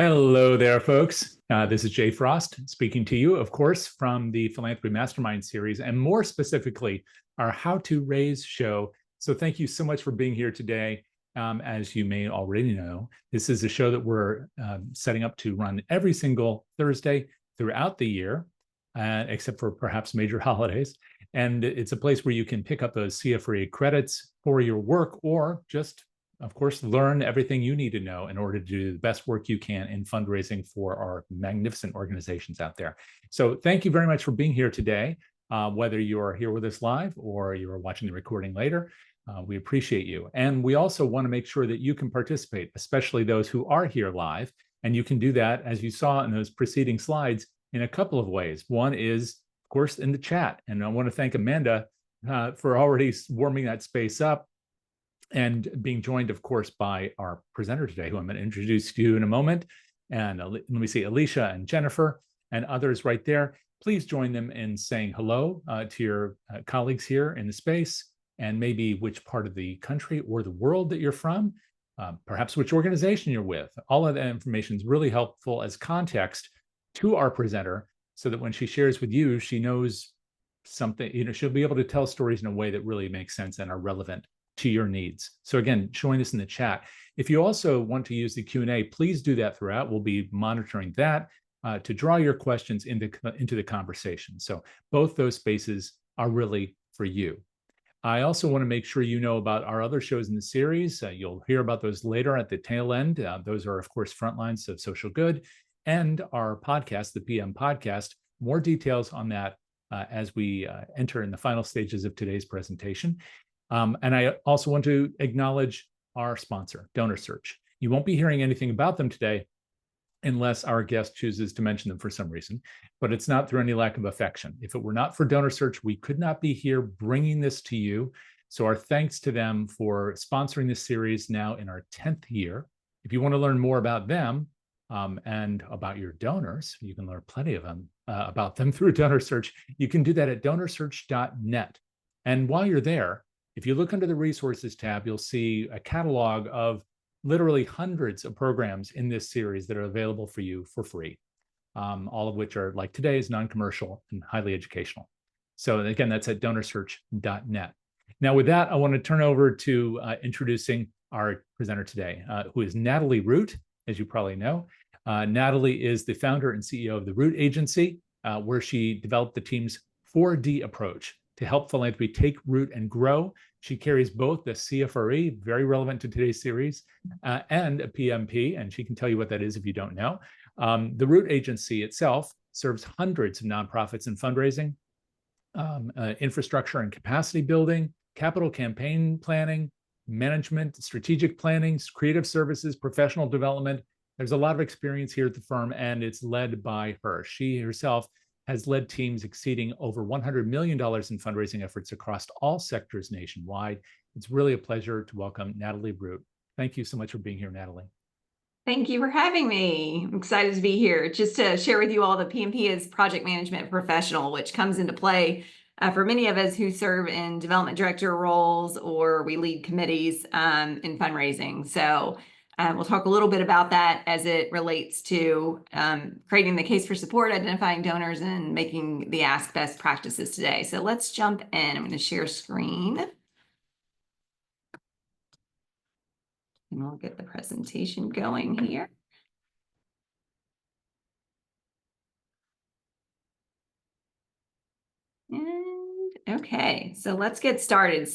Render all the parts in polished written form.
Hello there, folks. This is Jay Frost speaking to you, of course, from the Philanthropy Mastermind series, and more specifically, our How to Raise show. So thank you so much for being here today. As you may already know, this is a show that we're setting up to run every single Thursday throughout the year, except for perhaps major holidays. And it's a place where you can pick up those CFRE credits for your work, or just, of course, learn everything you need to know in order to do the best work you can in fundraising for our magnificent organizations out there. So thank you very much for being here today, whether you're here with us live or you're watching the recording later. We appreciate you. And we also want to make sure that you can participate, especially those who are here live. And you can do that, as you saw in those preceding slides, in a couple of ways. One is, of course, in the chat. And I want to thank Amanda for already warming that space up and being joined, of course, by our presenter today, who I'm going to introduce to you in a moment. And let me see, Alicia and Jennifer and others right there. Please join them in saying hello to your colleagues here in the space, and maybe which part of the country or the world that you're from, perhaps which organization you're with. All of that information is really helpful as context to our presenter, so that when she shares with you, she knows something, she'll be able to tell stories in a way that really makes sense and are relevant to your needs. So again, join us in the chat. If you also want to use the Q&A, please do that throughout. We'll be monitoring that to draw your questions into the conversation. So both those spaces are really for you. I also want to make sure you know about our other shows in the series. You'll hear about those later at the tail end. Those are, of course, Frontlines of Social Good, and our podcast, the PM Podcast. More details on that as we enter in the final stages of today's presentation. And I also want to acknowledge our sponsor, DonorSearch. You won't be hearing anything about them today unless our guest chooses to mention them for some reason, but it's not through any lack of affection. If it were not for DonorSearch, we could not be here bringing this to you. So our thanks to them for sponsoring this series now in our 10th year. If you want to learn more about them and about your donors, you can learn plenty of them about them through DonorSearch. You can do that at DonorSearch.net. And while you're there, if you look under the resources tab, you'll see a catalog of literally hundreds of programs in this series that are available for you for free, all of which are, like today's, non-commercial and highly educational. So again, that's at DonorSearch.net. Now with that, I want to turn over to introducing our presenter today, who is Natalie Root, as you probably know. Natalie is the founder and CEO of the Root Agency, where she developed the team's 4D approach to help philanthropy take root and grow. She carries both the CFRE, very relevant to today's series, and a PMP, and she can tell you what that is if you don't know. The Root Agency itself serves hundreds of nonprofits in fundraising, infrastructure and capacity building, capital campaign planning, management, strategic planning, creative services, professional development. There's a lot of experience here at the firm, and it's led by her. She herself has led teams exceeding over $100 million in fundraising efforts across all sectors nationwide. It's really a pleasure to welcome Natalie Root. Thank you so much for being here, Natalie. Thank you for having me. I'm excited to be here. Just to share with you all, the PMP is Project Management Professional, which comes into play for many of us who serve in development director roles, or we lead committees in fundraising. So we'll talk a little bit about that as it relates to creating the case for support, identifying donors, and making the ask best practices today. So let's jump in. I'm going to share screen. And we'll get the presentation going here. And okay, so let's get started.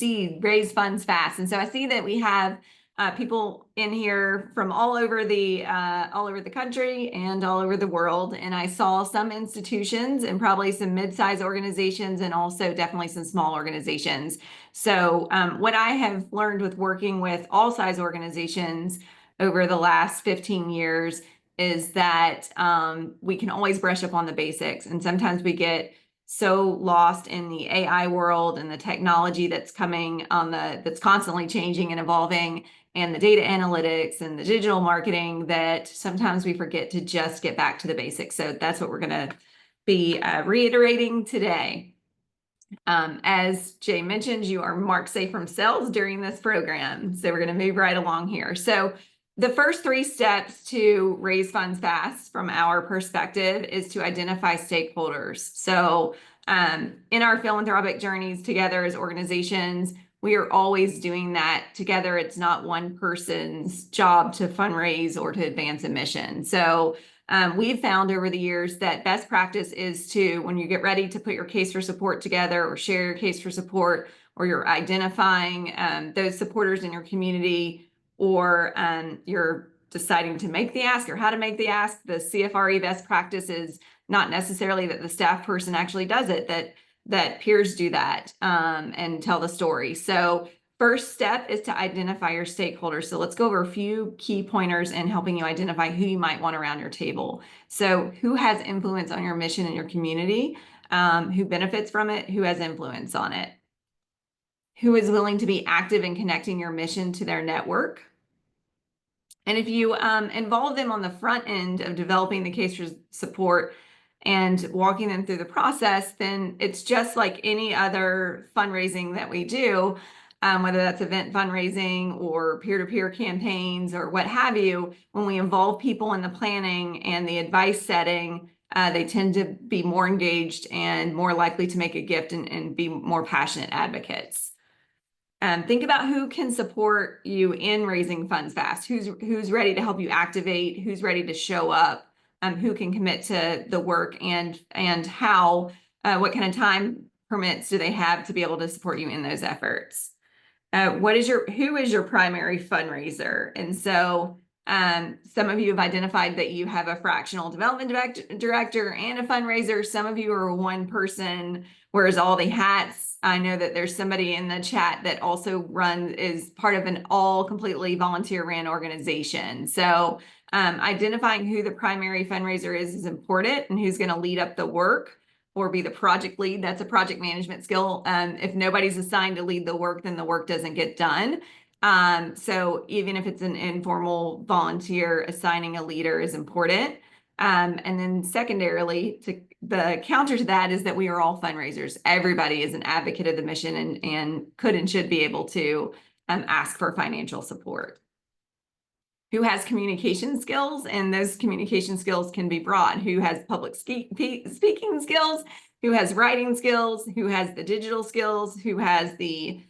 Raise funds fast. And so I see that we have people in here from all over the country and all over the world. And I saw some institutions and probably some mid-sized organizations, and also definitely some small organizations. So what I have learned with working with all size organizations over the last 15 years is that we can always brush up on the basics. And sometimes we get so lost in the AI world and the technology that's coming on that's constantly changing and evolving, and the data analytics and the digital marketing, that sometimes we forget to just get back to the basics. So that's what we're going to be reiterating today. As Jay mentioned, you are marked safe from sales during this program. So we're going to move right along here. So The first 3 steps to raise funds fast from our perspective is to identify stakeholders. So in our philanthropic journeys together as organizations, we are always doing that together. It's not one person's job to fundraise or to advance a mission. So we've found over the years that best practice is to, when you get ready to put your case for support together or share your case for support, or you're identifying those supporters in your community, or you're deciding to make the ask or how to make the ask, the CFRE best practice is not necessarily that the staff person actually does it, that peers do that and tell the story. So first step is to identify your stakeholders. So let's go over a few key pointers in helping you identify who you might want around your table. So who has influence on your mission in your community, who benefits from it, who has influence on it, who is willing to be active in connecting your mission to their network. And if you involve them on the front end of developing the case for support and walking them through the process, then it's just like any other fundraising that we do, whether that's event fundraising or peer-to-peer campaigns or what have you. When we involve people in the planning and the advice setting, they tend to be more engaged and more likely to make a gift and be more passionate advocates. Think about who can support you in raising funds fast, who's ready to help you activate, who's ready to show up, who can commit to the work, and how, what kind of time permits do they have to be able to support you in those efforts. Who is your primary fundraiser? And so some of you have identified that you have a fractional development director and a fundraiser. Some of you are one person, wears all the hats. I know that there's somebody in the chat that also is part of an all completely volunteer ran organization. So identifying who the primary fundraiser is important, and who's going to lead up the work or be the project lead. That's a project management skill. If nobody's assigned to lead the work, then the work doesn't get done. So even if it's an informal volunteer, assigning a leader is important. And then secondarily, the counter to that is that we are all fundraisers. Everybody is an advocate of the mission and could and should be able to ask for financial support. Who has communication skills? And those communication skills can be broad. Who has public speaking skills? Who has writing skills? Who has the digital skills? Who has the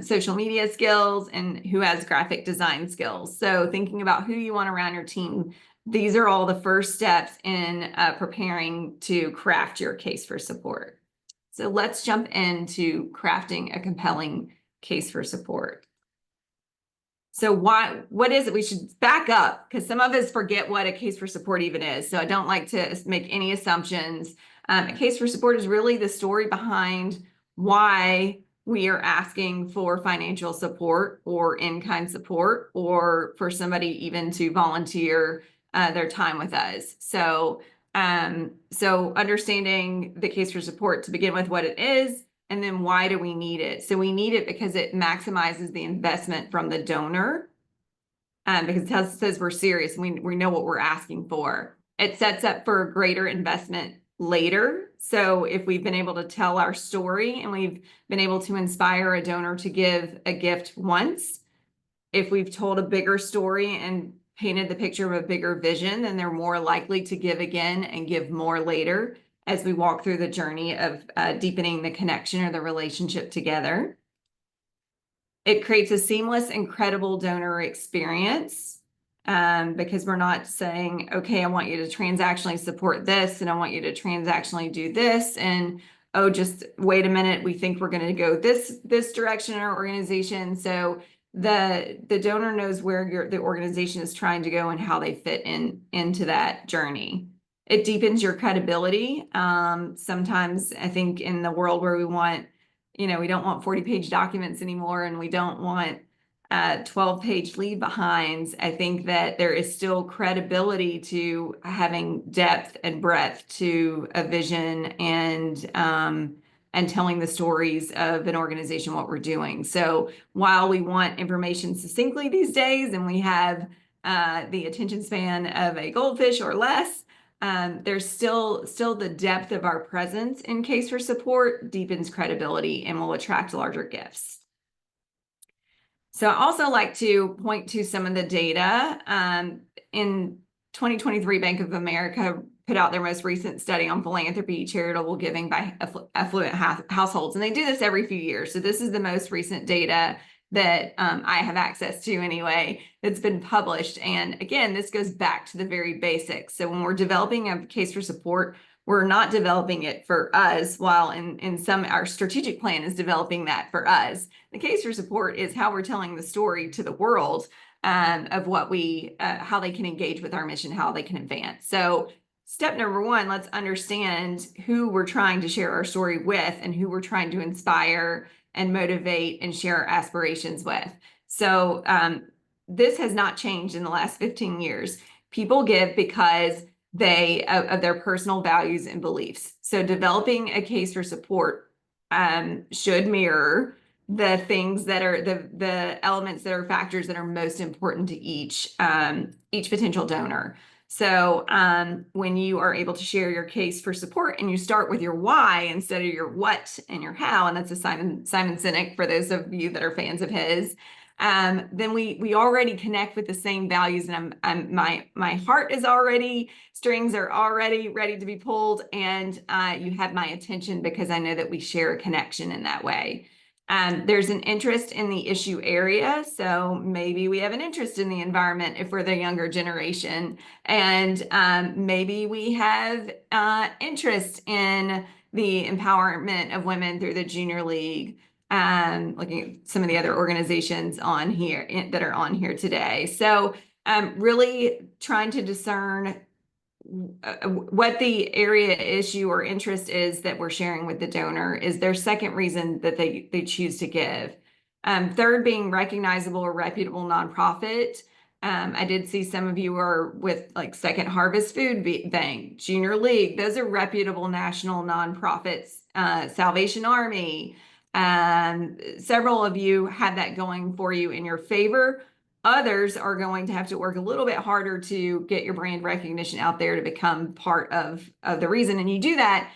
social media skills? And who has graphic design skills? So thinking about who you want around your team, these are all the first steps in preparing to craft your case for support. So let's jump into crafting a compelling case for support. So what is it? We should back up, because some of us forget what a case for support even is. So I don't like to make any assumptions. A case for support is really the story behind why we are asking for financial support or in-kind support, or for somebody even to volunteer their time with us. So understanding the case for support to begin with, what it is, and then why do we need it? So we need it because it maximizes the investment from the donor, because it says we're serious and we know what we're asking for. It sets up for a greater investment later. So if we've been able to tell our story and we've been able to inspire a donor to give a gift once, if we've told a bigger story and painted the picture of a bigger vision, then they're more likely to give again and give more later as we walk through the journey of deepening the connection or the relationship together. It creates a seamless, incredible donor experience, because we're not saying, okay, I want you to transactionally support this, and I want you to transactionally do this, and oh, just wait a minute, we think we're going to go this direction in our organization. So the donor knows where the organization is trying to go and how they fit into that journey. It deepens your credibility. Sometimes I think in the world where we don't want 40-page documents anymore, and we don't want 12-page leave behinds. I think that there is still credibility to having depth and breadth to a vision and telling the stories of an organization, what we're doing. So while we want information succinctly these days, and we have the attention span of a goldfish or less, there's still the depth of our presence in case for support deepens credibility and will attract larger gifts. So I also like to point to some of the data. In 2023, Bank of America put out their most recent study on philanthropy, charitable giving by affluent households. And they do this every few years. So this is the most recent data that I have access to anyway, that's been published. And again, this goes back to the very basics. So when we're developing a case for support, we're not developing it for us, while in some, our strategic plan is developing that for us. The case for support is how we're telling the story to the world of what we, how they can engage with our mission, how they can advance. So step number one, let's understand who we're trying to share our story with and who we're trying to inspire and motivate and share our aspirations with. So this has not changed in the last 15 years. People give because they of their personal values and beliefs. So developing a case for support should mirror the things that are the elements that are factors that are most important to each potential donor. So when you are able to share your case for support and you start with your why instead of your what and your how, and that's a Simon Sinek for those of you that are fans of his, then we already connect with the same values, and my heart is already, strings are already ready to be pulled, and you have my attention because I know that we share a connection in that way. There's an interest in the issue area. So maybe we have an interest in the environment if we're the younger generation. And maybe we have interest in the empowerment of women through the Junior League. Looking at some of the other organizations on here that are on here today. So really trying to discern what the area, issue, or interest is that we're sharing with the donor is their second reason that they choose to give. Third, being recognizable or reputable nonprofit. I did see some of you are with like Second Harvest Food Bank, Junior League. Those are reputable national nonprofits. Salvation Army. Several of you had that going for you in your favor. Others are going to have to work a little bit harder to get your brand recognition out there to become part of the reason. And you do that,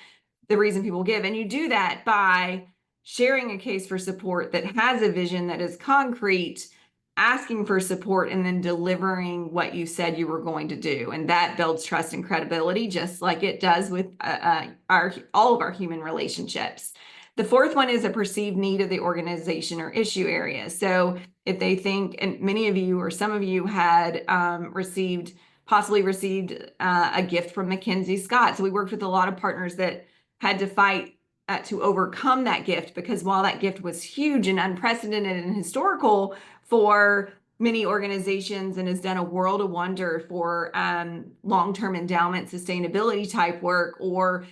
the reason people give, and you do that by sharing a case for support that has a vision that is concrete, asking for support, and then delivering what you said you were going to do. And that builds trust and credibility, just like it does with all of our human relationships. The fourth one is a perceived need of the organization or issue area. So if they think, and many of you or some of you had possibly received a gift from Mackenzie Scott. So we worked with a lot of partners that had to fight to overcome that gift, because while that gift was huge and unprecedented and historical for many organizations and has done a world of wonder for long-term endowment sustainability type work or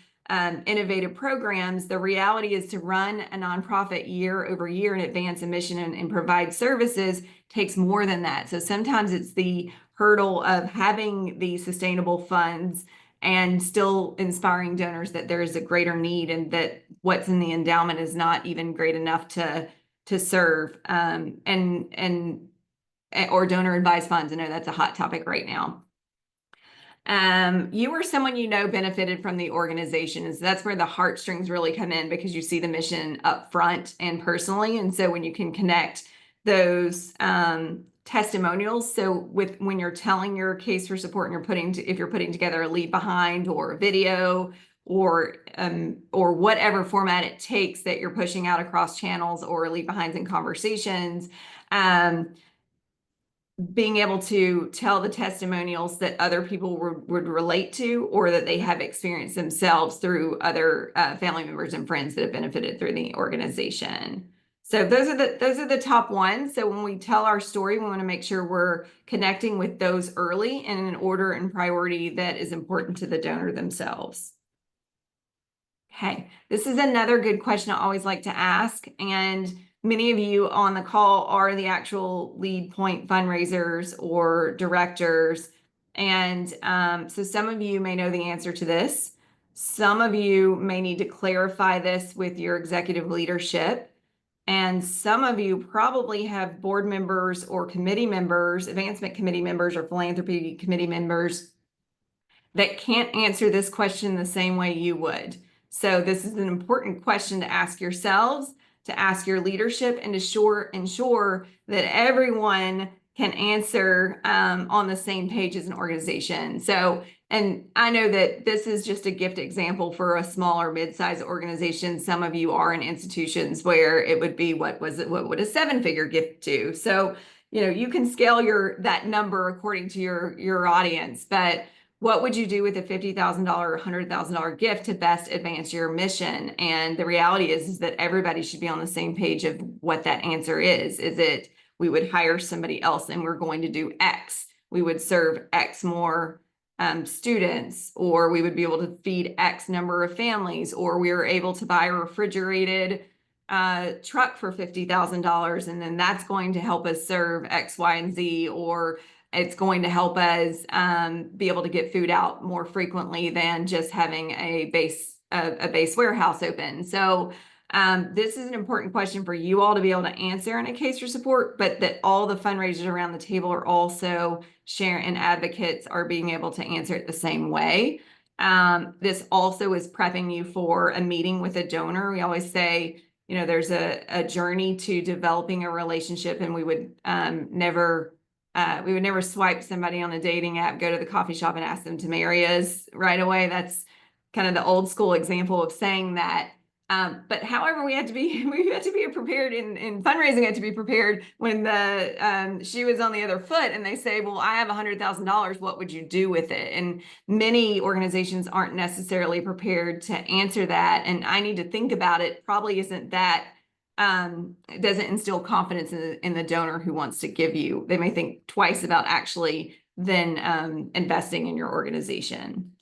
innovative programs, the reality is to run a nonprofit year over year and advance a mission and provide services takes more than that. So sometimes it's the hurdle of having the sustainable funds and still inspiring donors that there is a greater need and that what's in the endowment is not even great enough to serve or donor advised funds. I know that's a hot topic right now. You or someone you know benefited from the organization. And so that's where the heartstrings really come in, because you see the mission up front and personally. And so when you can connect those testimonials, so when you're telling your case for support and if you're putting together a leave behind or a video or whatever format it takes that you're pushing out across channels or leave behinds and conversations, being able to tell the testimonials that other people would relate to, or that they have experienced themselves through other family members and friends that have benefited through the organization. So those are the top ones. So when we tell our story, we want to make sure we're connecting with those early and in an order and priority that is important to the donor themselves. Okay, this is another good question I always like to ask, and many of you on the call are the actual lead point fundraisers or directors. And so some of you may know the answer to this. Some of you may need to clarify this with your executive leadership. And some of you probably have board members or committee members, advancement committee members or philanthropy committee members that can't answer this question the same way you would. So this is an important question to ask yourselves. to ask your leadership and to ensure that everyone can answer on the same page as an organization. So, and I know that this is just a gift example for a smaller mid-sized organization. Some of you are in institutions where it would be, what would a 7-figure gift do? So, you can scale that number according to your audience, but what would you do with a $50,000 or $100,000 gift to best advance your mission? And the reality is that everybody should be on the same page of what that answer is. Is it, we would hire somebody else and we're going to do X. We would serve X more students, or we would be able to feed X number of families, or we were able to buy a refrigerated truck for $50,000, and then that's going to help us serve X, Y, and Z, or it's going to help us be able to get food out more frequently than just having a base warehouse open. So this is an important question for you all to be able to answer in a case for support, but that all the fundraisers around the table are also sharing, and advocates are being able to answer it the same way. This also is prepping you for a meeting with a donor. We always say, there's a journey to developing a relationship, and we would never swipe somebody on a dating app, go to the coffee shop and ask them to marry us right away. That's kind of the old school example of saying that. But however, we had to be prepared in fundraising. We had to be prepared when the shoe is on the other foot, and they say, "Well, I have $100,000. What would you do with it?" And many organizations aren't necessarily prepared to answer that. And I need to think about it. Probably isn't that. It doesn't instill confidence in the donor who wants to give you. They may think twice about actually then investing in your organization.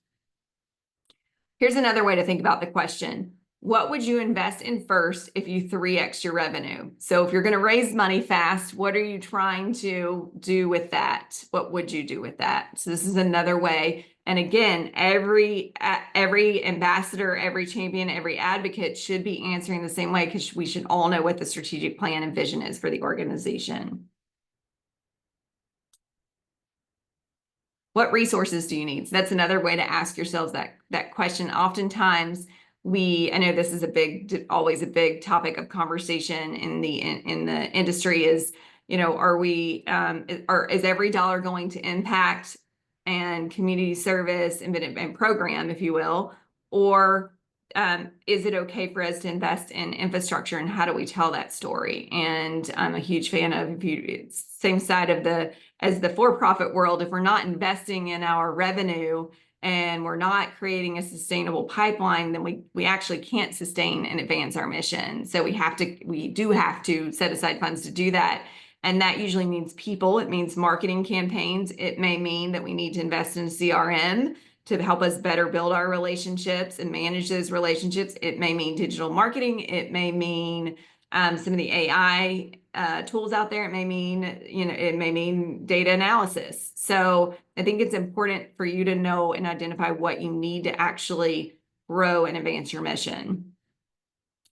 Here's another way to think about the question. What would you invest in first if you 3x your revenue? So if you're going to raise money fast, what are you trying to do with that? What would you do with that? So this is another way. And again, every ambassador, every champion, every advocate should be answering the same way, because we should all know what the strategic plan and vision is for the organization. What resources do you need? So that's another way to ask yourselves that question. Oftentimes, I know this is always a big topic of conversation in the industry is, is every dollar going to impact and community service and program, if you will, or is it okay for us to invest in infrastructure, and how do we tell that story? And I'm a huge fan of, same side of as the for-profit world, if we're not investing in our revenue and we're not creating a sustainable pipeline, then we actually can't sustain and advance our mission. So we do have to set aside funds to do that. And that usually means people. It means marketing campaigns. It may mean that we need to invest in CRM to help us better build our relationships and manage those relationships. It may mean digital marketing. It may mean some of the AI tools out there. It may mean data analysis. So I think it's important for you to know and identify what you need to actually grow and advance your mission.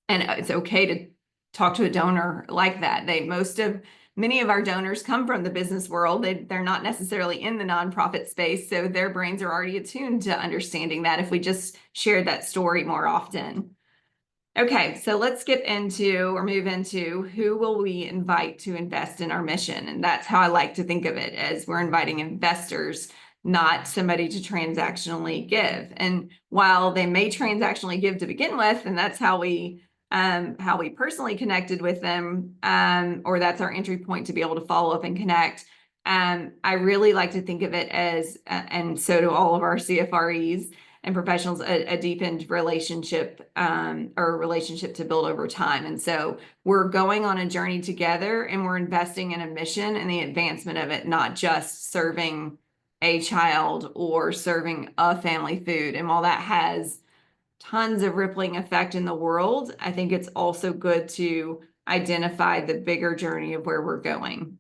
And it's okay to talk to a donor like that. Many of our donors come from the business world. They're not necessarily in the nonprofit space, so their brains are already attuned to understanding that if we just share that story more often. Okay, so let's move into who will we invite to invest in our mission? And that's how I like to think of it, as we're inviting investors, not somebody to transactionally give. And while they may transactionally give to begin with, and that's how we personally connected with them, or that's our entry point to be able to follow up and connect. I really like to think of it as, and so do all of our CFREs and professionals, a deepened relationship, or a relationship to build over time. And so we're going on a journey together, and we're investing in a mission and the advancement of it, not just serving a child or serving a family food. And while that has tons of rippling effect in the world, I think it's also good to identify the bigger journey of where we're going.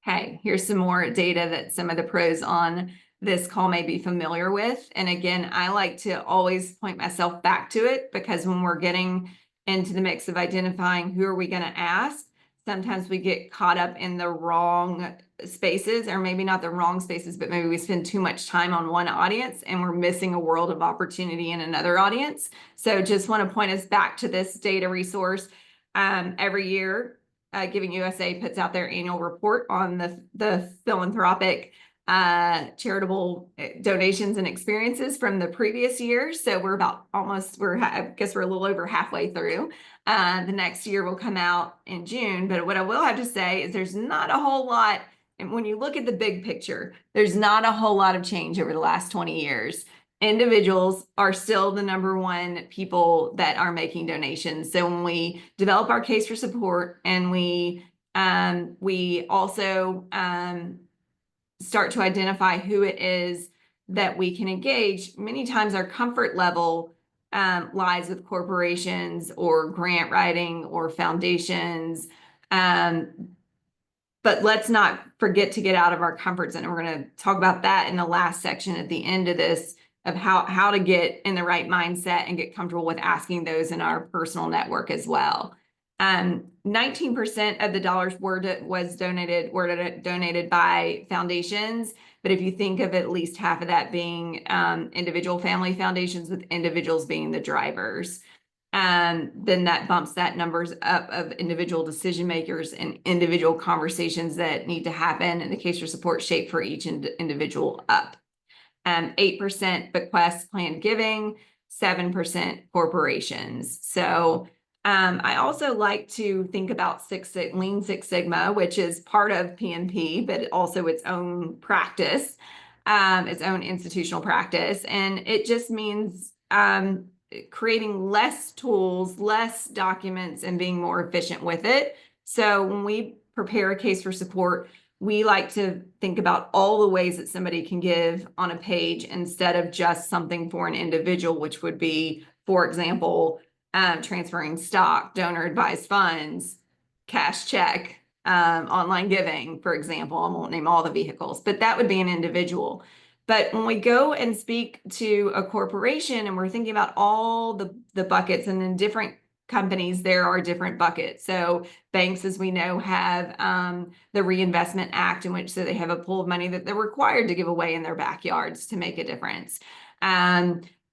Okay, here's some more data that some of the pros on this call may be familiar with. And again, I like to always point myself back to it, because when we're getting into the mix of identifying who are we going to ask, sometimes we get caught up in the wrong spaces, or maybe not the wrong spaces, but maybe we spend too much time on one audience and we're missing a world of opportunity in another audience. So just want to point us back to this data resource. Every year, Giving USA puts out their annual report on the philanthropic charitable donations and experiences from the previous years. So we're about I guess we're a little over halfway through. The next year will come out in June. But what I will have to say is there's not a whole lot. And when you look at the big picture, there's not a whole lot of change over the last 20 years. Individuals are still the number one people that are making donations. So when we develop our case for support, and we also start to identify who it is that we can engage, many times our comfort level lies with corporations or grant writing or foundations. But let's not forget to get out of our comfort zone. And we're going to talk about that in the last section at the end of this, of how to get in the right mindset and get comfortable with asking those in our personal network as well. 19% of the dollars were donated by foundations. But if you think of at least half of that being individual family foundations, with individuals being the drivers, then that bumps that numbers up of individual decision makers and individual conversations that need to happen in the case for support shape for each individual up. 8% bequests, planned giving, 7% corporations. So I also like to think about Lean Six Sigma, which is part of PNP, but also its own practice, its own institutional practice. And it just means creating less tools, less documents, and being more efficient with it. So when we prepare a case for support, we like to think about all the ways that somebody can give on a page instead of just something for an individual, which would be, for example, transferring stock, donor advised funds, cash check, online giving, for example. I won't name all the vehicles, but that would be an individual. But when we go and speak to a corporation and we're thinking about all the buckets, and in different companies, there are different buckets. So banks, as we know, have the Reinvestment Act, in which they have a pool of money that they're required to give away in their backyards to make a difference.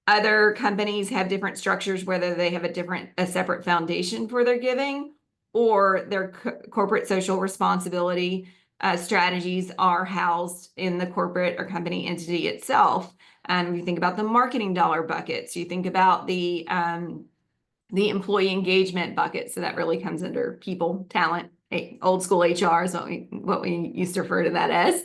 Other companies have different structures, whether they have a separate foundation for their giving, or their corporate social responsibility strategies are housed in the corporate or company entity itself. You think about the marketing dollar buckets, you think about the employee engagement bucket. So that really comes under people, talent, old school HR is what we used to refer to that as.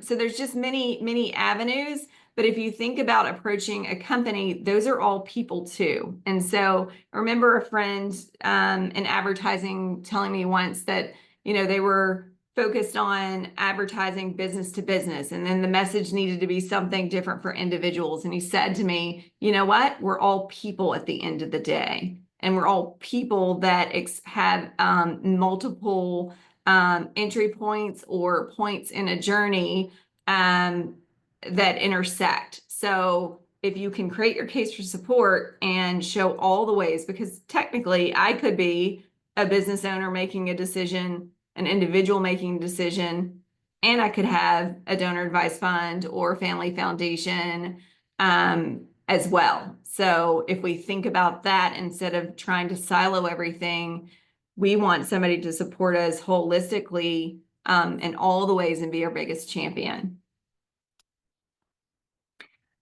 So there's just many avenues. But if you think about approaching a company, those are all people too. And so I remember a friend in advertising telling me once that, they were focused on advertising business to business, and then the message needed to be something different for individuals. And he said to me, you know what? We're all people at the end of the day. And we're all people that have multiple entry points or points in a journey that intersect. So if you can create your case for support and show all the ways, because technically I could be a business owner making a decision, an individual making a decision, and I could have a donor advised fund or family foundation as well. So if we think about that, instead of trying to silo everything, we want somebody to support us holistically in all the ways and be our biggest champion.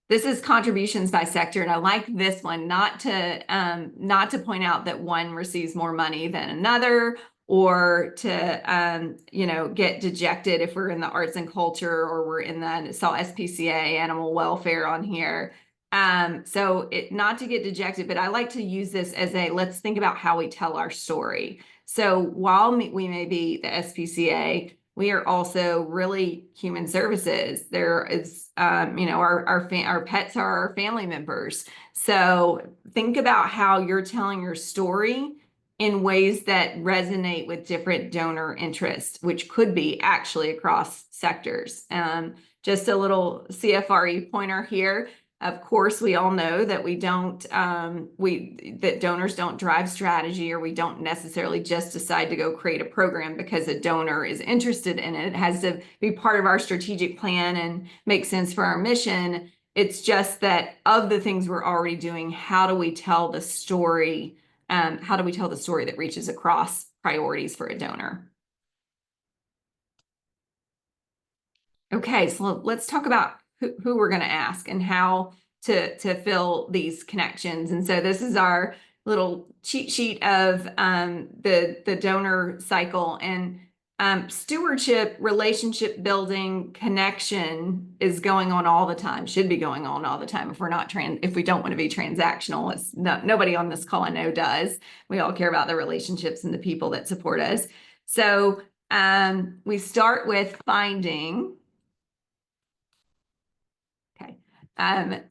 This is contributions by sector, and I like this one, not to point out that one receives more money than another, or to get dejected if we're in the arts and culture, or we're in the SPCA, animal welfare on here. So not to get dejected, but I like to use this as let's think about how we tell our story. So while we may be the SPCA, we are also really human services. There is, our pets are our family members. So think about how you're telling your story in ways that resonate with different donor interests, which could be actually across sectors. Just a little CFRE pointer here. Of course, we all know that that donors don't drive strategy, or we don't necessarily just decide to go create a program because a donor is interested in it. It has to be part of our strategic plan and make sense for our mission. It's just that of the things we're already doing, how do we tell the story? How do we tell the story that reaches across priorities for a donor? Okay, so let's talk about who we're going to ask and how to fill these connections. And so this is our little cheat sheet of the donor cycle. And stewardship, relationship building, connection is going on all the time, should be going on all the time if we're not if we don't want to be transactional. It's nobody on this call I know does. We all care about the relationships and the people that support us. So we start with finding.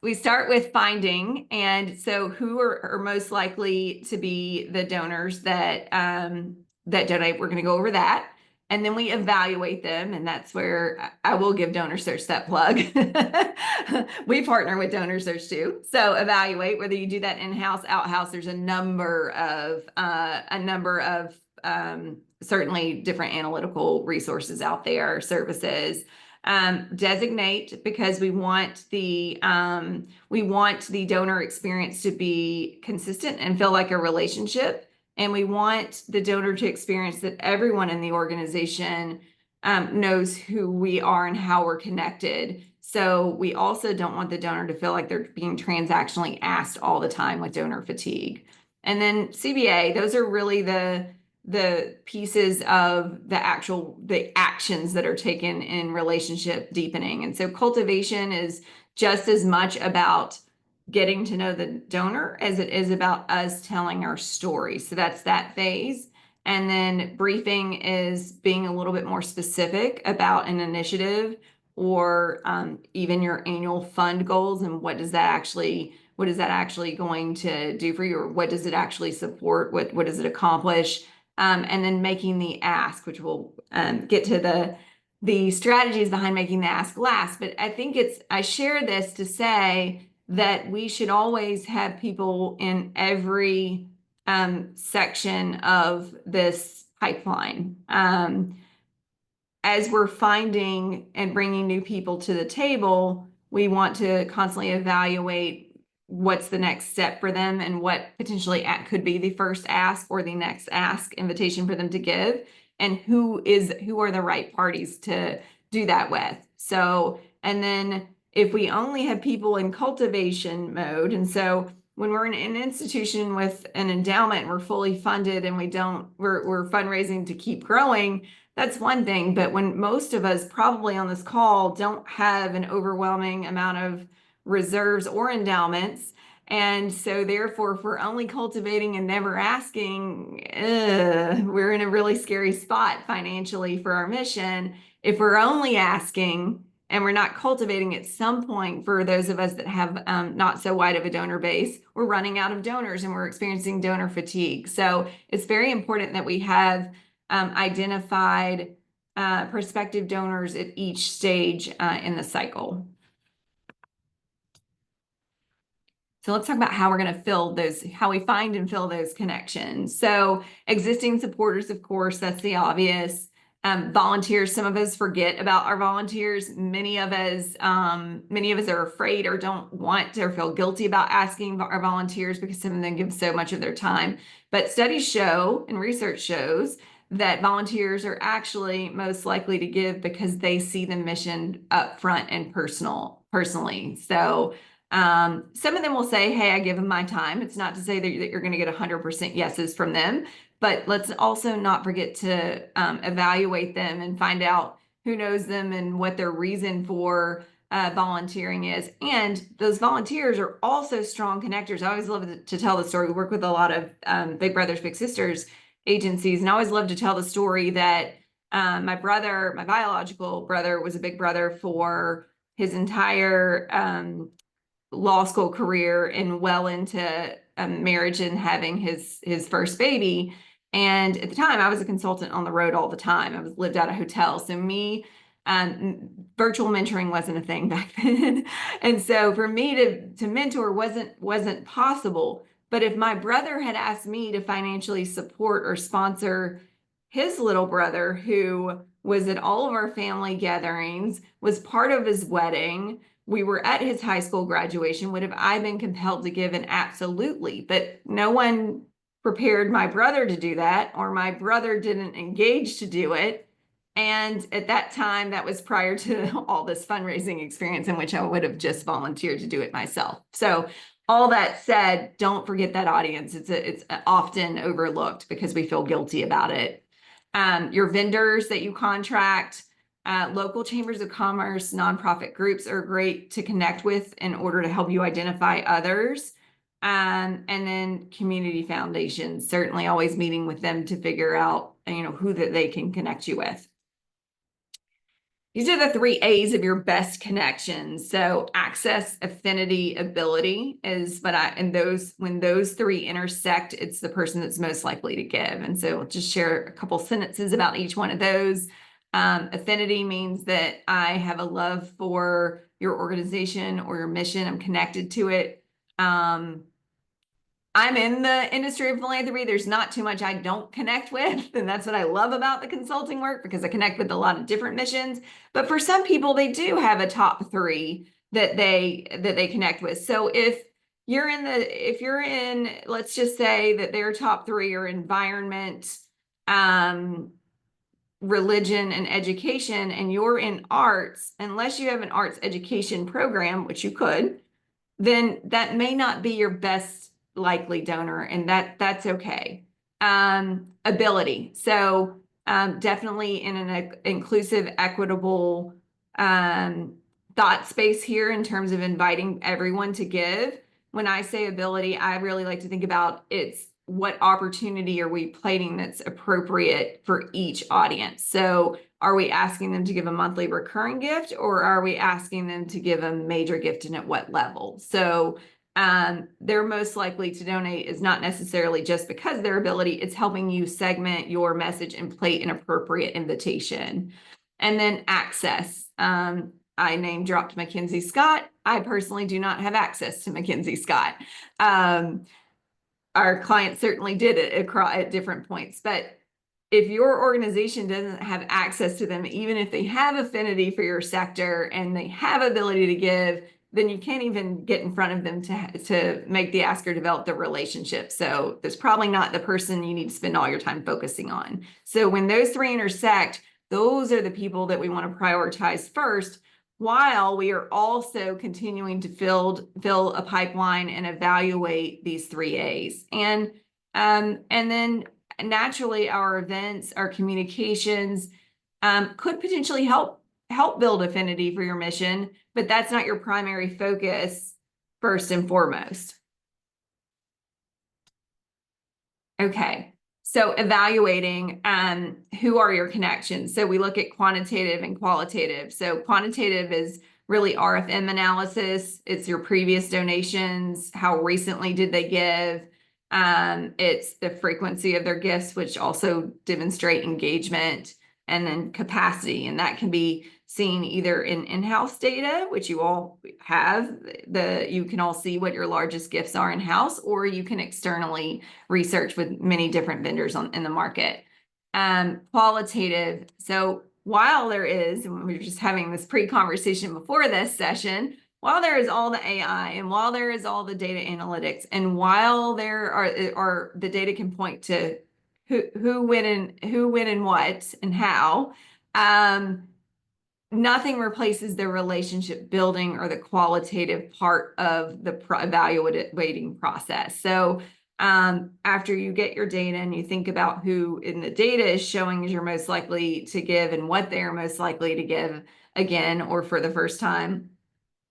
We start with finding, and so who are most likely to be the donors that that donate. We're going to go over that, and then we evaluate them, and that's where I will give DonorSearch that plug. We partner with DonorSearch too, so evaluate whether you do that in-house, out-house. There's a number of certainly different analytical resources out there, services. Designate, because we want the donor experience to be consistent and feel like a relationship, and we want the donor to experience that everyone in the organization knows who we are and how we're connected. So we also don't want the donor to feel like they're being transactionally asked all the time with donor fatigue. And then CBA, those are really the pieces of the actions that are taken in relationship deepening. And so cultivation is just as much about getting to know the donor as it is about us telling our story. So that's that phase. And then briefing is being a little bit more specific about an initiative, or even your annual fund goals, and what is that actually going to do for you, or what does it actually support, what does it accomplish? And then making the ask, which we'll get to the strategies behind making the ask last. But I think I share this to say that we should always have people in every section of this pipeline. As we're finding and bringing new people to the table, we want to constantly evaluate what's the next step for them, and what potentially could be the first ask or the next ask invitation for them to give, and who are the right parties to do that with. So, and then if we only have people in cultivation mode, and so when we're in an institution with an endowment, we're fully funded and we're fundraising to keep growing, that's one thing. But when most of us probably on this call don't have an overwhelming amount of reserves or endowments, and so therefore if we're only cultivating and never asking, we're in a really scary spot financially for our mission. If we're only asking and we're not cultivating, at some point, for those of us that have not so wide of a donor base, we're running out of donors and we're experiencing donor fatigue. So it's very important that we have identified prospective donors at each stage in the cycle. So let's talk about how we're going to fill those, how we find and fill those connections. So existing supporters, of course, that's the obvious. Volunteers, some of us forget about our volunteers. Many of us are afraid or don't want to, or feel guilty about asking our volunteers because some of them give so much of their time. But studies show and research shows that volunteers are actually most likely to give because they see the mission up front and personally. So some of them will say, hey, I give them my time. It's not to say that you're going to get 100% yeses from them, but let's also not forget to evaluate them and find out who knows them and what their reason for volunteering is. And those volunteers are also strong connectors. I always love to tell the story. We work with a lot of Big Brothers Big Sisters agencies, and I always love to tell the story that my biological brother, was a Big Brother for his entire law school career and well into marriage and having his first baby. And at the time, I was a consultant on the road all the time. I lived out of hotels. So me Virtual mentoring wasn't a thing back then. And so for me to mentor wasn't possible. But if my brother had asked me to financially support or sponsor his little brother, who was at all of our family gatherings, was part of his wedding, we were at his high school graduation, would have I been compelled to give? An absolutely. But no one prepared my brother to do that, or my brother didn't engage to do it. And at that time, that was prior to all this fundraising experience in which I would have just volunteered to do it myself. So all that said, don't forget that audience. It's often overlooked because we feel guilty about it. Your vendors that you contract, local chambers of commerce, nonprofit groups are great to connect with in order to help you identify others. And then community foundations, certainly always meeting with them to figure out, who that they can connect you with. These are the 3 A's of your best connections. So access, affinity, ability is when those 3 intersect, it's the person that's most likely to give. And so I'll just share a couple sentences about each one of those. Affinity means that I have a love for your organization or your mission. I'm connected to it. I'm in the industry of philanthropy. There's not too much I don't connect with. And that's what I love about the consulting work, because I connect with a lot of different missions. But for some people, they do have a top 3 that they connect with. So if you're in, let's just say that their top 3 are environment, religion, and education, and you're in arts, unless you have an arts education program, which you could, then that may not be your best likely donor, and that's okay. Ability. So definitely in an inclusive, equitable thought space here in terms of inviting everyone to give. When I say ability, I really like to think about it's what opportunity are we plating that's appropriate for each audience. So are we asking them to give a monthly recurring gift, or are we asking them to give a major gift, and at what level? So they're most likely to donate is not necessarily just because of their ability, it's helping you segment your message and plate an appropriate invitation. And then access. I name dropped Mackenzie Scott. I personally do not have access to Mackenzie Scott. Our clients certainly did it at different points, but if your organization doesn't have access to them, even if they have affinity for your sector and they have ability to give, then you can't even get in front of them to make the ask or develop the relationship. So there's probably not the person you need to spend all your time focusing on. So when those 3 intersect, those are the people that we want to prioritize first, while we are also continuing to fill a pipeline and evaluate these 3 A's. And then naturally, our events, our communications could potentially help build affinity for your mission, but that's not your primary focus first and foremost. Okay, so evaluating who are your connections. So we look at quantitative and qualitative. So quantitative is really RFM analysis. It's your previous donations. How recently did they give? It's the frequency of their gifts, which also demonstrate engagement, and then capacity. And that can be seen either in in-house data, which you all have, you can all see what your largest gifts are in-house, or you can externally research with many different vendors in the market. Qualitative. So while there is, and we were just having this pre-conversation before this session, while there is all the AI, and while there is all the data analytics, and while there are the data can point to who win and what and how, nothing replaces the relationship building or the qualitative part of the evaluating process. So after you get your data and you think about who in the data is showing is you're most likely to give and what they're most likely to give again or for the first time,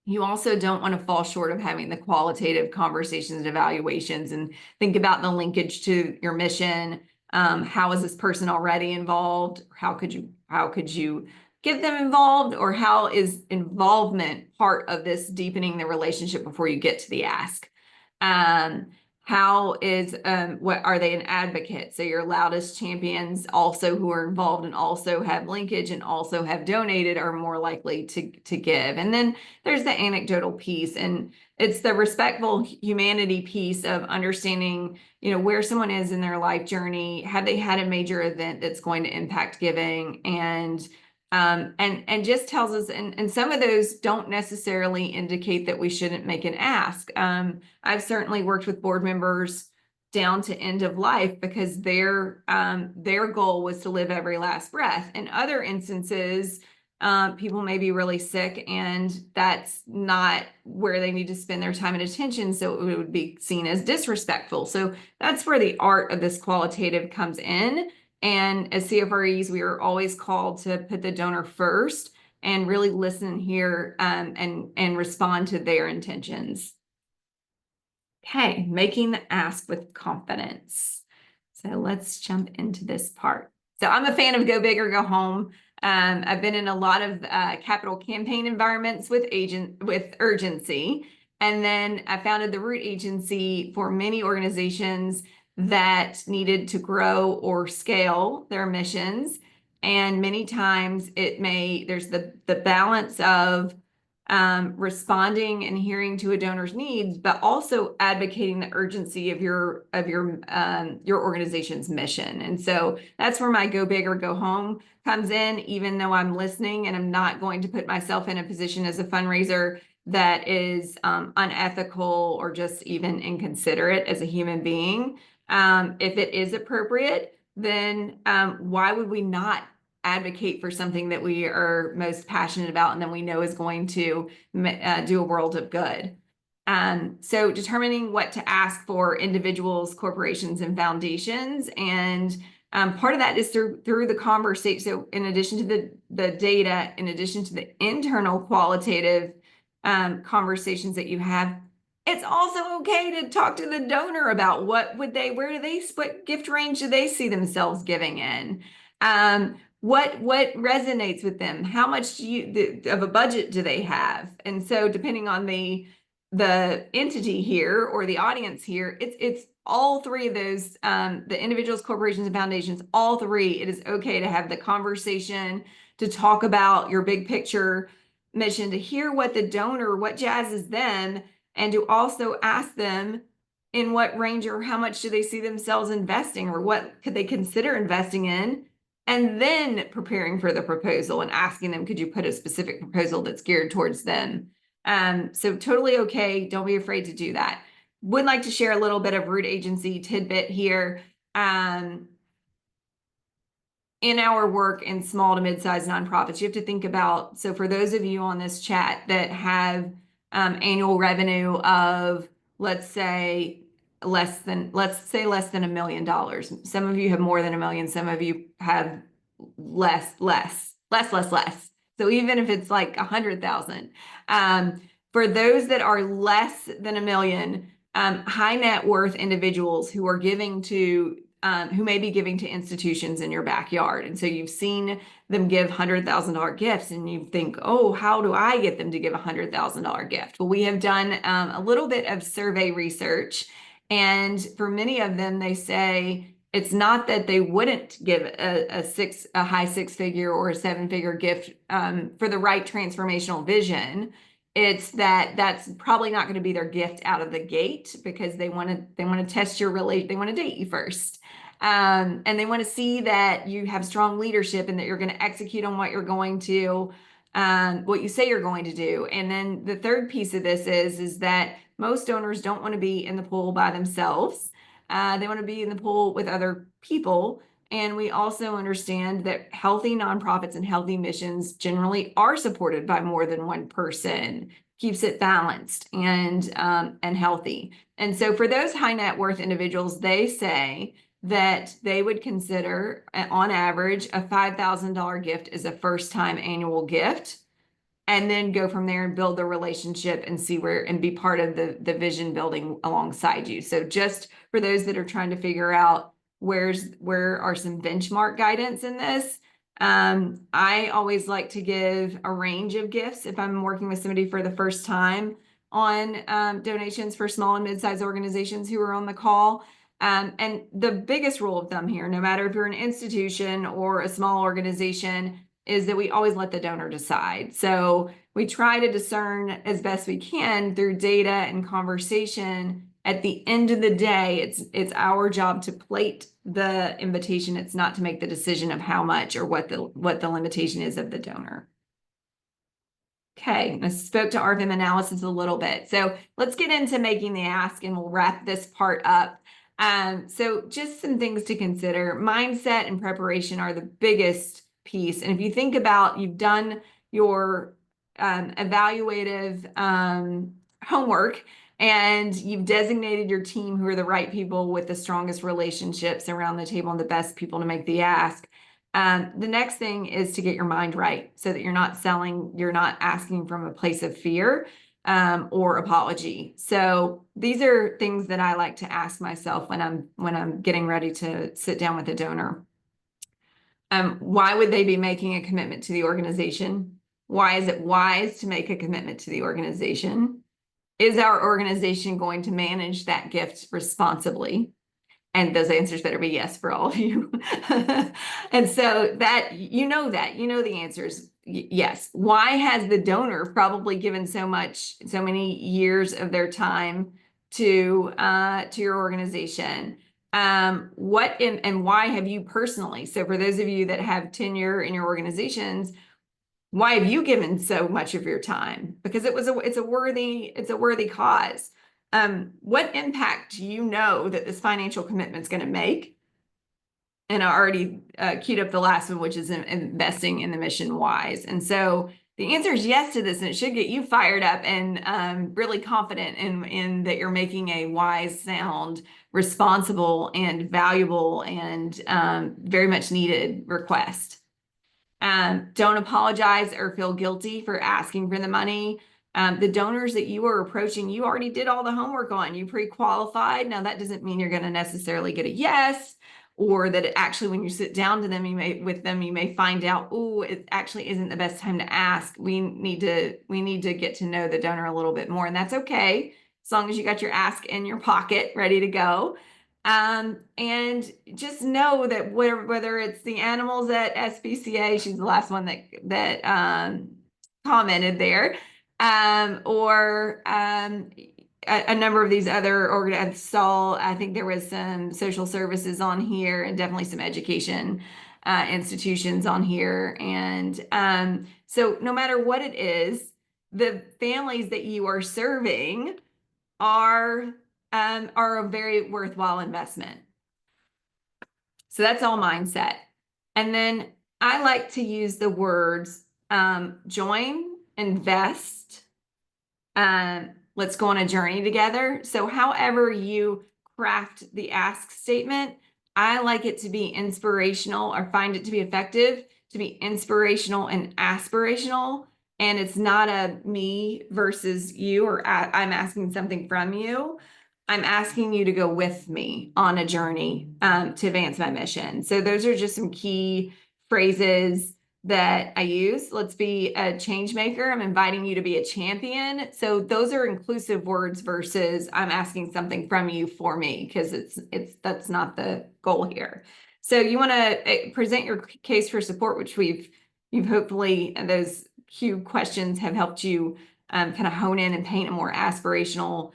you also don't want to fall short of having the qualitative conversations and evaluations, and think about the linkage to your mission. How is this person already involved? How could you get them involved, or how is involvement part of this deepening the relationship before you get to the ask? what are they an advocate? So your loudest champions also who are involved and also have linkage and also have donated are more likely to give. And then there's the anecdotal piece, and it's the respectful humanity piece of understanding, where someone is in their life journey. Have they had a major event that's going to impact giving? And just tells us, and some of those don't necessarily indicate that we shouldn't make an ask. I've certainly worked with board members down to end of life because their goal was to live every last breath. In other instances, people may be really sick and that's not where they need to spend their time and attention, so it would be seen as disrespectful. So that's where the art of this qualitative comes in. And as CFREs, we are always called to put the donor first and really listen here and respond to their intentions. Okay, making the ask with confidence. So let's jump into this part. So I'm a fan of go big or go home. I've been in a lot of capital campaign environments with urgency. And then I founded the Root Agency for many organizations that needed to grow or scale their missions. And many times there's the balance of responding and hearing to a donor's needs, but also advocating the urgency of your organization's mission. And so that's where my go big or go home comes in, even though I'm listening and I'm not going to put myself in a position as a fundraiser that is unethical or just even inconsiderate as a human being. If it is appropriate, then why would we not advocate for something that we are most passionate about and then we know is going to do a world of good? So determining what to ask for individuals, corporations, and foundations. And part of that is through the conversation. So in addition to the data, in addition to the internal qualitative conversations that you have, it's also okay to talk to the donor about what gift range do they see themselves giving in? What resonates with them? How much of a budget do they have? And so depending on the entity here or the audience here, it's all three of those, the individuals, corporations, and foundations, all three. It is okay to have the conversation, to talk about your big picture mission, to hear what jazzes them, and to also ask them in what range or how much do they see themselves investing, or what could they consider investing in, and then preparing for the proposal and asking them, could you put a specific proposal that's geared towards them? So totally okay. Don't be afraid to do that. Would like to share a little bit of Root Agency tidbit here. In our work in small to mid-sized nonprofits, you have to think about, so for those of you on this chat that have annual revenue of, let's say less than $1 million. Some of you have more than $1 million. Some of you have less. So even if it's like 100,000, for those that are less than $1 million, high net worth individuals who are giving to who may be giving to institutions in your backyard. And so you've seen them give $100,000 gifts and you think, oh, how do I get them to give a $100,000 gift? Well, we have done a little bit of survey research, and for many of them, they say it's not that they wouldn't give a high six-figure or a seven-figure gift for the right transformational vision. It's that's probably not going to be their gift out of the gate, because they want to test your relation. They want to date you first. And they want to see that you have strong leadership and that you're going to execute on what you say you're going to do. And then the third piece of this is that most donors don't want to be in the pool by themselves. They want to be in the pool with other people. And we also understand that healthy nonprofits and healthy missions generally are supported by more than one person. Keeps it balanced and healthy. And so for those high net worth individuals, they say that they would consider, on average, a $5,000 gift as a first-time annual gift, and then go from there and build the relationship and see where, and be part of the vision building alongside you. So just for those that are trying to figure out where are some benchmark guidance in this, I always like to give a range of gifts if I'm working with somebody for the first time. on donations for small and mid-sized organizations who are on the call. And the biggest rule of thumb here, no matter if you're an institution or a small organization, is that we always let the donor decide. So we try to discern as best we can through data and conversation. At the end of the day, it's our job to plate the invitation. It's not to make the decision of how much or what the limitation is of the donor. Okay, I spoke to RFM analysis a little bit. So let's get into making the ask and we'll wrap this part up. So just some things to consider. Mindset and preparation are the biggest piece. And if you think about, you've done your evaluative homework and you've designated your team who are the right people with the strongest relationships around the table and the best people to make the ask. The next thing is to get your mind right so that you're not asking from a place of fear or apology. So these are things that I like to ask myself when I'm getting ready to sit down with a donor. Why would they be making a commitment to the organization? Why is it wise to make a commitment to the organization? Is our organization going to manage that gift responsibly? And those answers better be yes for all of you. And so you know the answers yes. Why has the donor probably given so many years of their time to your organization? And why have you personally? So for those of you that have tenure in your organizations, why have you given so much of your time? Because it's a worthy cause. What impact do you know that this financial commitment is going to make? And I already queued up the last one, which is investing in the mission wise. And so the answer is yes to this, and it should get you fired up and really confident in that you're making a wise, sound, responsible, and valuable and very much needed request. Don't apologize or feel guilty for asking for the money. The donors that you are approaching, you already did all the homework on. You pre-qualified. Now, that doesn't mean you're going to necessarily get a yes, or that it actually, when you sit down to them, you may find out, oh, it actually isn't the best time to ask. We need to get to know the donor a little bit more, and that's okay, as long as you got your ask in your pocket, ready to go. And just know that whether it's the animals at SPCA, she's the last one that commented there, or a number of these other organizations. I think there was some social services on here and definitely some education institutions on here. And so no matter what it is, the families that you are serving are a very worthwhile investment. So that's all mindset. And then I like to use the words join, invest, let's go on a journey together. So however you craft the ask statement, I like it to be inspirational, or find it to be effective, to be inspirational and aspirational. And it's not a me versus you, or I'm asking something from you. I'm asking you to go with me on a journey to advance my mission. So those are just some key phrases that I use. Let's be a change maker. I'm inviting you to be a champion. So those are inclusive words versus I'm asking something from you for me, because that's not the goal here. So you want to present your case for support, which you've hopefully, those few questions have helped you kind of hone in and paint a more aspirational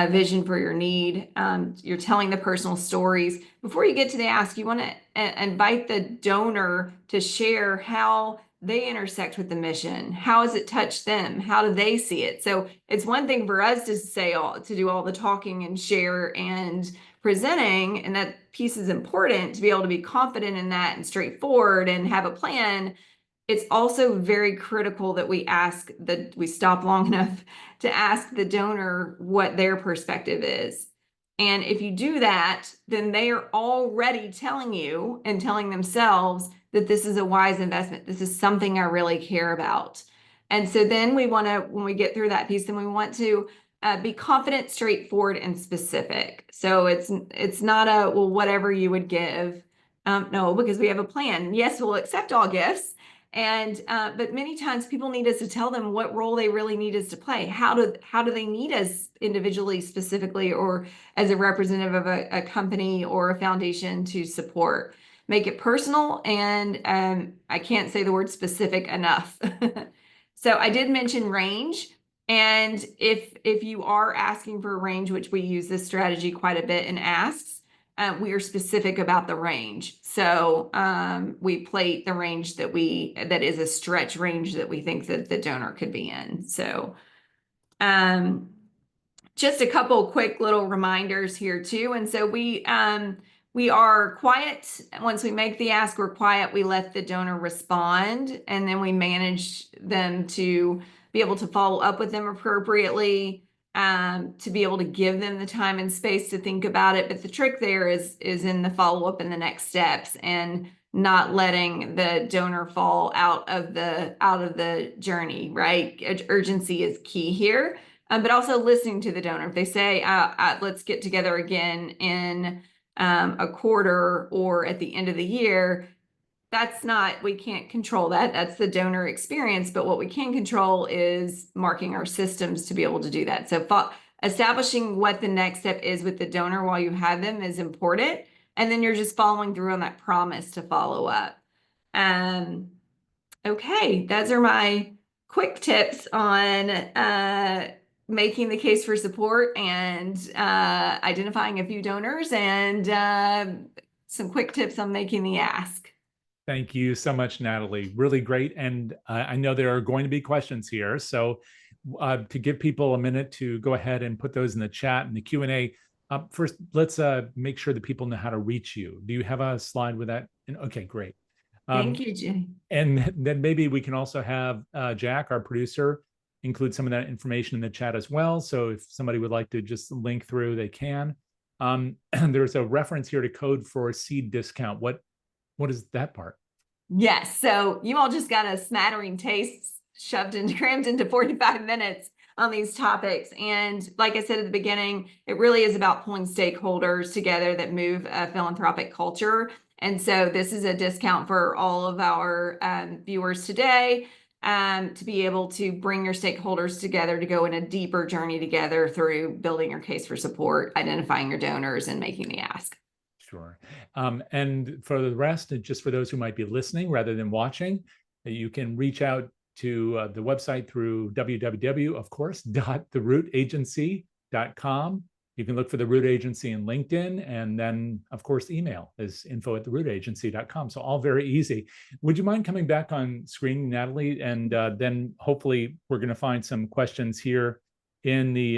vision for your need. You're telling the personal stories. Before you get to the ask, you want to invite the donor to share how they intersect with the mission. How has it touched them? How do they see it? So it's one thing for us to do all the talking and share and presenting, and that piece is important to be able to be confident in that and straightforward and have a plan. It's also very critical that we stop long enough to ask the donor what their perspective is. And if you do that, then they are already telling you and telling themselves that this is a wise investment. This is something I really care about. And so then when we get through that piece, then we want to be confident, straightforward, and specific. So it's not well, whatever you would give. No, because we have a plan. Yes, we'll accept all gifts. And but many times people need us to tell them what role they really need us to play. How do they need us individually, specifically, or as a representative of a company or a foundation to support? Make it personal, and I can't say the word specific enough. So I did mention range. And if you are asking for a range, which we use this strategy quite a bit in asks, we are specific about the range. So we plate the range that is a stretch range that we think that the donor could be in. So just a couple quick little reminders here too. And so we are quiet. Once we make the ask, we're quiet. We let the donor respond, and then we manage them to be able to follow up with them appropriately, to be able to give them the time and space to think about it. But the trick there is in the follow-up and the next steps, and not letting the donor fall out of the journey, right? Urgency is key here, but also listening to the donor. If they say, let's get together again in a quarter or at the end of the year, we can't control that. That's the donor experience. But what we can control is marking our systems to be able to do that. So establishing what the next step is with the donor while you have them is important. And then you're just following through on that promise to follow up. Okay, those are my quick tips on making the case for support and identifying a few donors, and some quick tips on making the ask. Thank you so much, Natalie. Really great. And I know there are going to be questions here. So to give people a minute to go ahead and put those in the chat and the Q&A. First, let's make sure that people know how to reach you. Do you have a slide with that? Okay, great. Thank you, Jay. And then maybe we can also have Jack, our producer, include some of that information in the chat as well. So if somebody would like to just link through, they can. There's a reference here to code for seed discount. What is that part? Yes. So you all just got a smattering taste crammed into 45 minutes on these topics. And like I said at the beginning, it really is about pulling stakeholders together that move a philanthropic culture. And so this is a discount for all of our viewers today, to be able to bring your stakeholders together to go in a deeper journey together through building your case for support, identifying your donors, and making the ask. Sure. And for the rest, just for those who might be listening rather than watching, you can reach out to the website through www, of course, .therootagency.com. You can look for the Root Agency in LinkedIn, and then, of course, email is info@therootagency.com. So all very easy. Would you mind coming back on screen, Natalie? And then hopefully we're going to find some questions here in the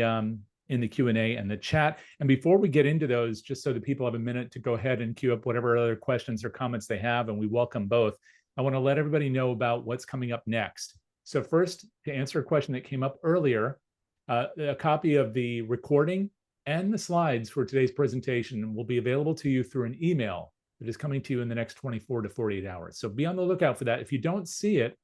Q&A and the chat. And before we get into those, just so that people have a minute to go ahead and queue up whatever other questions or comments they have, and we welcome both, I want to let everybody know about what's coming up next. So first, to answer a question that came up earlier, a copy of the recording and the slides for today's presentation will be available to you through an email that is coming to you in the next 24 to 48 hours. So be on the lookout for that. If you don't see it,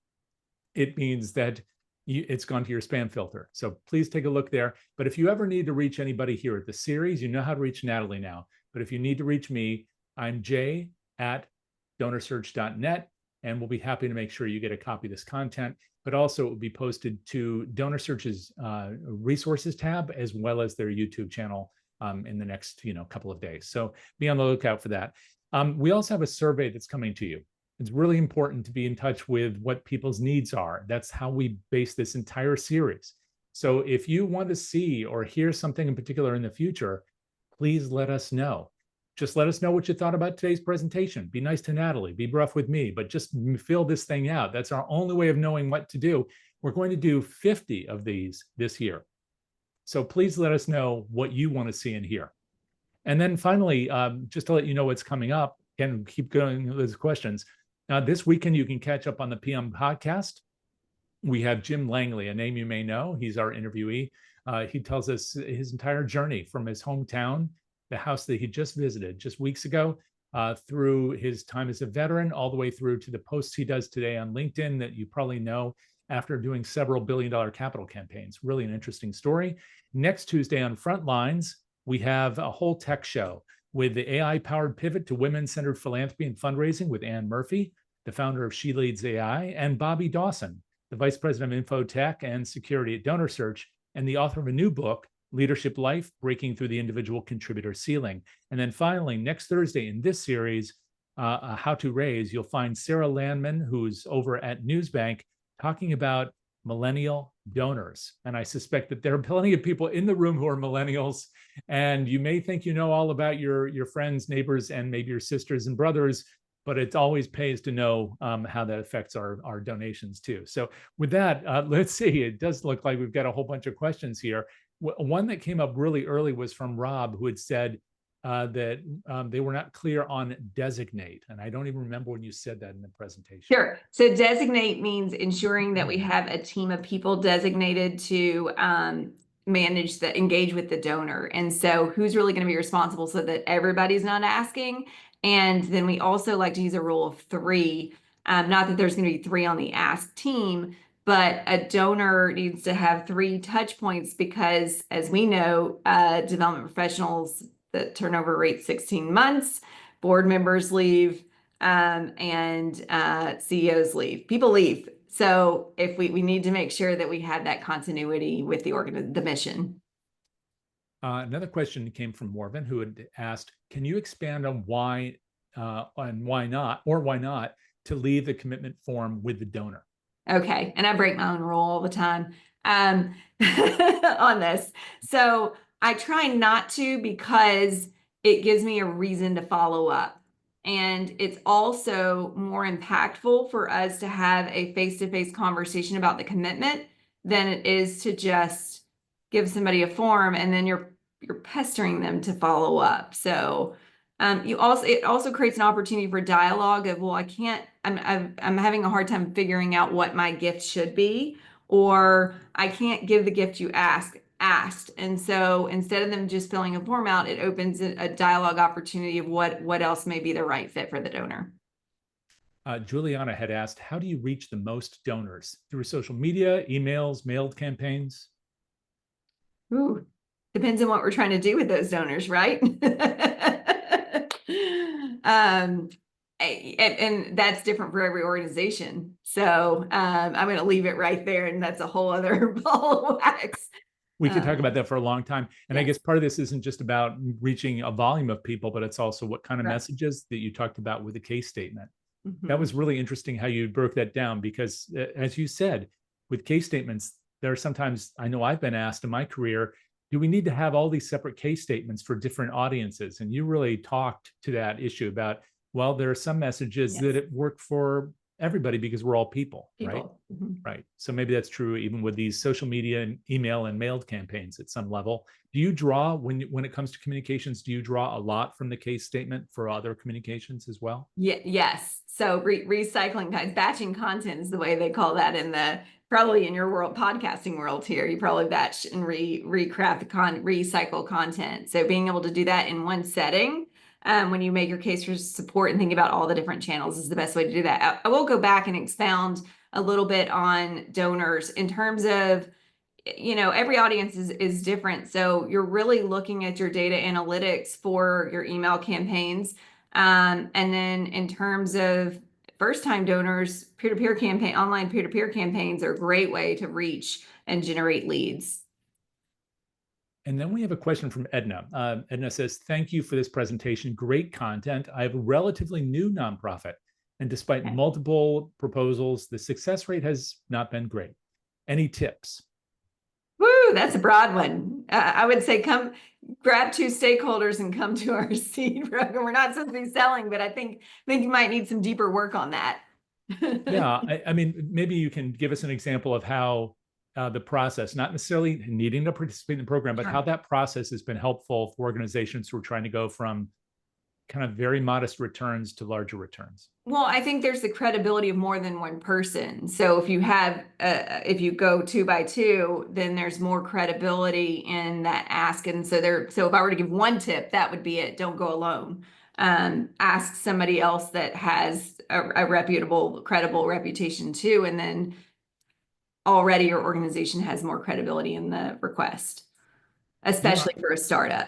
it means that it's gone to your spam filter. So please take a look there. But if you ever need to reach anybody here at the series, you know how to reach Natalie now. But if you need to reach me, I'm jay@donorsearch.net, and we'll be happy to make sure you get a copy of this content. But also it will be posted to DonorSearch's resources tab, as well as their YouTube channel in the next couple of days. So be on the lookout for that. We also have a survey that's coming to you. It's really important to be in touch with what people's needs are. That's how we base this entire series. So if you want to see or hear something in particular in the future, please let us know. Just let us know what you thought about today's presentation. Be nice to Natalie, be rough with me, but just fill this thing out. That's our only way of knowing what to do. We're going to do 50 of these this year. So please let us know what you want to see and hear. And then finally, just to let you know what's coming up, and keep going with those questions. This weekend, you can catch up on the PM podcast. We have Jim Langley, a name you may know. He's our interviewee. He tells us his entire journey from his hometown, the house that he just visited just weeks ago, through his time as a veteran, all the way through to the posts he does today on LinkedIn that you probably know after doing several billion-dollar capital campaigns. Really an interesting story. Next Tuesday on Frontlines, we have a whole tech show with the AI-powered pivot to women-centered philanthropy and fundraising with Ann Murphy. the founder of She Leads AI, and Bobby Dawson, the Vice President of Infotech and Security at DonorSearch, and the author of a new book, Leadership Life, Breaking Through the Individual Contributor Ceiling. And then finally, next Thursday in this series, How to Raise, you'll find Sarah Landman, who's over at Newsbank, talking about millennial donors. And I suspect that there are plenty of people in the room who are millennials, and you may think you know all about your friends, neighbors, and maybe your sisters and brothers, but it always pays to know how that affects our donations too. So with that, let's see, it does look like we've got a whole bunch of questions here. One that came up really early was from Rob, who had said that they were not clear on designate. And I don't even remember when you said that in the presentation. Sure. So designate means ensuring that we have a team of people designated to engage with the donor. And so who's really going to be responsible so that everybody's not asking. And then we also like to use a rule of three. Not that there's going to be three on the ask team, but a donor needs to have 3 touch points because, as we know, development professionals, the turnover rate 16 months, board members leave, and CEOs leave. People leave. So if we need to make sure that we have that continuity with the mission. Another question came from Morvan, who had asked, can you expand on why not to leave the commitment form with the donor? Okay, and I break my own rule all the time on this. So I try not to because it gives me a reason to follow up. And it's also more impactful for us to have a face-to-face conversation about the commitment than it is to just give somebody a form and then you're pestering them to follow up. So it also creates an opportunity for dialogue of, well, I'm having a hard time figuring out what my gift should be, or I can't give the gift you asked. And so instead of them just filling a form out, it opens a dialogue opportunity of what else may be the right fit for the donor. Juliana had asked, how do you reach the most donors? Through social media, emails, mailed campaigns? Ooh, depends on what we're trying to do with those donors, right? And that's different for every organization. So I'm going to leave it right there, and that's a whole other ball of wax. We could talk about that for a long time. And yes. I guess part of this isn't just about reaching a volume of people, but it's also what kind of messages that you talked about with the case statement. Mm-hmm. That was really interesting how you broke that down, because as you said, with case statements, there are sometimes, I know I've been asked in my career, do we need to have all these separate case statements for different audiences? And you really talked to that issue about, well, there are some messages that work for everybody because we're all people. Right? Mm-hmm. Right. So maybe that's true even with these social media and email and mailed campaigns at some level. Do you draw, when it comes to communications, do you draw a lot from the case statement for other communications as well? Yes. So recycling, batching content is the way they call that probably in your world, podcasting world here, you probably batch and recycle content. So being able to do that in one setting, when you make your case for support and think about all the different channels is the best way to do that. I will go back and expound a little bit on donors in terms of, every audience is different. So you're really looking at your data analytics for your email campaigns. And then in terms of first-time donors, online peer-to-peer campaigns are a great way to reach and generate leads. And then we have a question from Edna. Edna says, thank you for this presentation. Great content. I have a relatively new nonprofit, and despite multiple proposals, the success rate has not been great. Any tips? Woo, that's a broad one. I would say come grab 2 stakeholders and come to our seed program. We're not supposed to be selling, but I think you might need some deeper work on that. Yeah, I mean, maybe you can give us an example of how the process, not necessarily needing to participate in the program, but how that process has been helpful for organizations who are trying to go from kind of very modest returns to larger returns. Well, I think there's the credibility of more than one person. So if you have, if you go 2 by 2, then there's more credibility in that ask. And so if I were to give one tip, that would be it. Don't go alone. Ask somebody else that has a reputable, credible reputation too. And then already your organization has more credibility in the request, especially for a startup.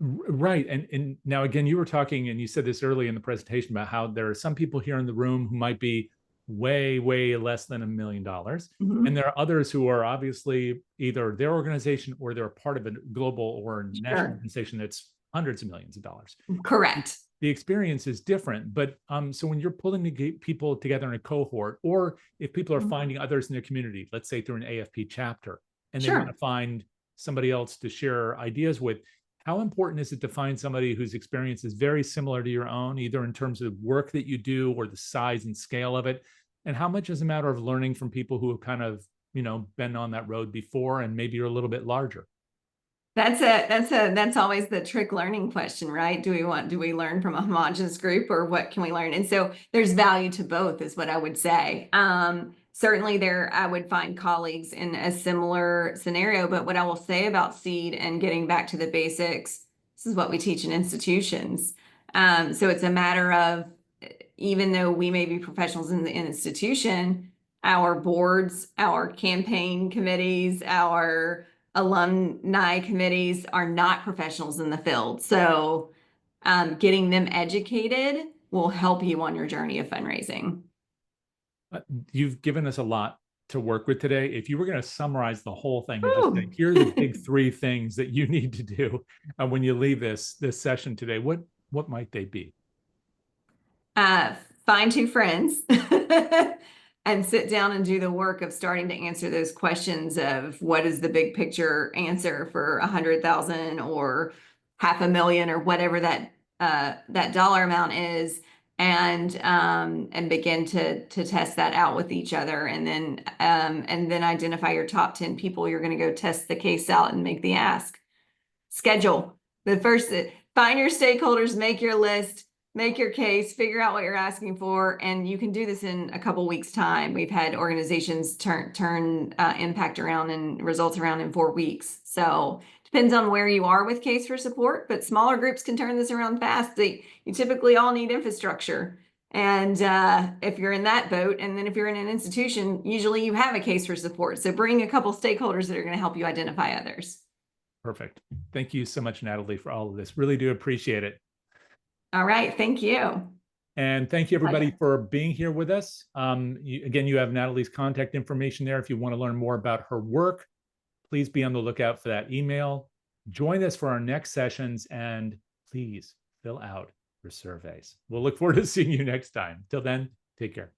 Right. And now again, you were talking and you said this early in the presentation about how there are some people here in the room who might be way, way less than $1 million. Mhm. And there are others who are obviously either their organization or they're part of a global or national Sure. organization that's hundreds of millions of dollars. Correct. The experience is different. But so when you're pulling people together in a cohort, or if people are Mhm. finding others in their community, let's say through an AFP chapter, and they want to Sure. find somebody else to share ideas with, how important is it to find somebody whose experience is very similar to your own, either in terms of work that you do or the size and scale of it? And how much is a matter of learning from people who have kind of, been on that road before and maybe you're a little bit larger? That's always the trick learning question, right? Do we learn from a homogenous group, or what can we learn? And so there's value to both, is what I would say. Certainly I would find colleagues in a similar scenario, but what I will say about seed and getting back to the basics, this is what we teach in institutions. So it's a matter of, even though we may be professionals in the institution, our boards, our campaign committees, our alumni committees are not professionals in the field. So getting them educated will help you on your journey of fundraising. You've given us a lot to work with today. If you were going to summarize the whole thing and just say, Ooh. here are the big three things that you need to do when you leave this session today, what might they be? uh, find two friends and sit down and do the work of starting to answer those questions of what is the big picture answer for 100,000 or 500,000 or whatever that dollar amount is, and begin to test that out with each other, and then identify your top 10 people you're going to go test the case out and make the ask. Schedule the first, find your stakeholders, make your list, make your case, figure out what you're asking for, and you can do this in a couple weeks' time. We've had organizations turn impact around and results around in 4 weeks. So depends on where you are with case for support, but smaller groups can turn this around fast. You typically all need infrastructure. And if you're in that boat, and then if you're in an institution, usually you have a case for support. So bring a couple stakeholders that are going to help you identify others. Perfect. Thank you so much, Natalie, for all of this. Really do appreciate it. All right. Thank you. And thank you, everybody, Pleasure. for being here with us. Again, you have Natalie's contact information there. If you want to learn more about her work, please be on the lookout for that email. Join us for our next sessions, and please fill out your surveys. We'll look forward to seeing you next time. Till then, take care.